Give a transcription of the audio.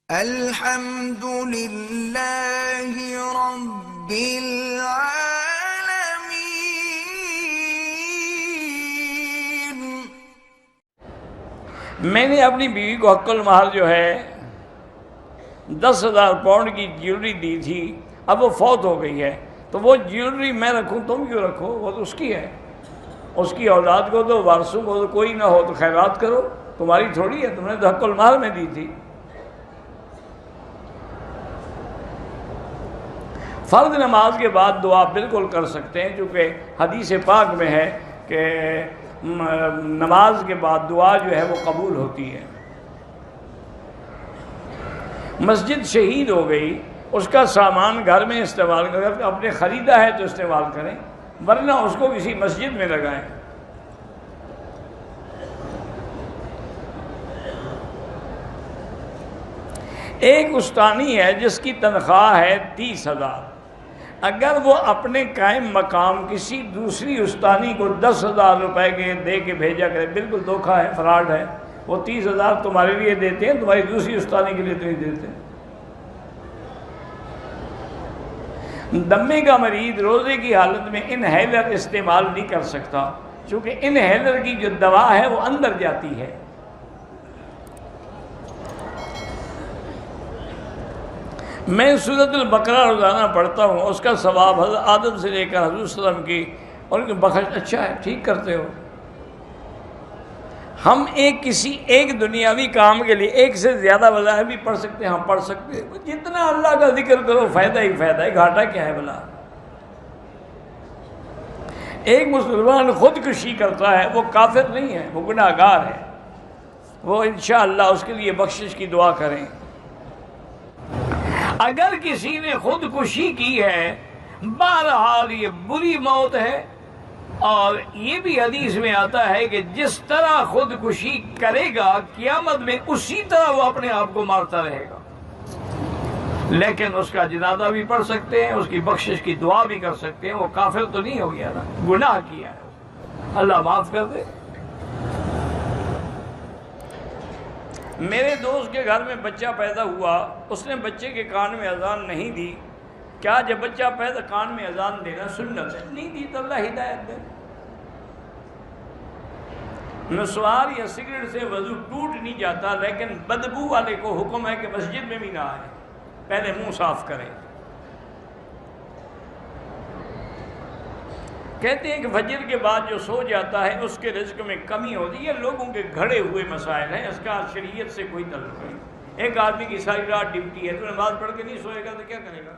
الحمد للہ رب العالمین۔ میں نے اپنی بیوی کو حق المہر جو ہے 10,000 پاؤنڈ کی جیولری دی تھی، اب وہ فوت ہو گئی ہے، تو وہ جیولری میں رکھوں، تم کیوں رکھو؟ وہ تو اس کی ہے، اس کی اولاد کو دو، وارثوں کو دو، کوئی نہ ہو تو خیرات کرو، تمہاری تھوڑی ہے، تم نے تو حق المہر میں دی تھی۔ فرض نماز کے بعد دعا بالکل کر سکتے ہیں، چونکہ حدیث پاک میں ہے کہ نماز کے بعد دعا جو ہے وہ قبول ہوتی ہے۔ مسجد شہید ہو گئی، اس کا سامان گھر میں استعمال کریں، اپنے خریدا ہے تو استعمال کریں، ورنہ اس کو کسی مسجد میں لگائیں۔ ایک استانی ہے جس کی تنخواہ ہے 30,000، اگر وہ اپنے قائم مقام کسی دوسری استانی کو 10,000 روپے کے دے کے بھیجا کرے، بالکل دھوکہ ہے، فراڈ ہے، وہ 30,000 تمہارے لیے دیتے ہیں، تمہاری دوسری استانی کے لیے تو نہیں دیتے۔ دمے کا مریض روزے کی حالت میں انہیلر استعمال نہیں کر سکتا، چونکہ انہیلر کی جو دوا ہے وہ اندر جاتی ہے۔ میں سورۃ البقرہ روزانہ پڑھتا ہوں، اس کا ثواب حضرت آدم سے لے کر حضور صلی اللہ علیہ وسلم کی اور ان کی بخش۔ اچھا ہے، ٹھیک کرتے ہو۔ ہم کسی ایک دنیاوی کام کے لیے ایک سے زیادہ وظائف بھی پڑھ سکتے ہیں، ہم پڑھ سکتے ہیں، جتنا اللہ کا ذکر کرو فائدہ ہی فائدہ ہے، گھاٹا کیا ہے بلا۔ ایک مسلمان خودکشی کرتا ہے، وہ کافر نہیں ہے، وہ گناہ گار ہے، وہ انشاءاللہ اس کے لیے بخشش کی دعا کریں۔ اگر کسی نے خودکشی کی ہے، بہرحال یہ بری موت ہے، اور یہ بھی حدیث میں آتا ہے کہ جس طرح خودکشی کرے گا قیامت میں اسی طرح وہ اپنے آپ کو مارتا رہے گا، لیکن اس کا جنازہ بھی پڑھ سکتے ہیں، اس کی بخشش کی دعا بھی کر سکتے ہیں، وہ کافر تو نہیں ہو گیا نا، گناہ کیا ہے، اللہ معاف کر دے۔ میرے دوست کے گھر میں بچہ پیدا ہوا، اس نے بچے کے کان میں اذان نہیں دی، کیا جب بچہ پیدا کان میں اذان دینا سنت ہے؟ نہیں دی تو اللہ ہدایت دے۔ نسوار یا سگریٹ سے وضو ٹوٹ نہیں جاتا، لیکن بدبو والے کو حکم ہے کہ مسجد میں بھی نہ آئے، پہلے منہ صاف کرے۔ کہتے ہیں کہ فجر کے بعد جو سو جاتا ہے اس کے رزق میں کمی ہوتی ہے، یہ لوگوں کے گھڑے ہوئے مسائل ہیں، اس کا شریعت سے کوئی تعلق نہیں۔ ایک آدمی کی ساری رات ڈیوٹی ہے، تو نماز پڑھ کے نہیں سوئے گا تو کیا کرے گا؟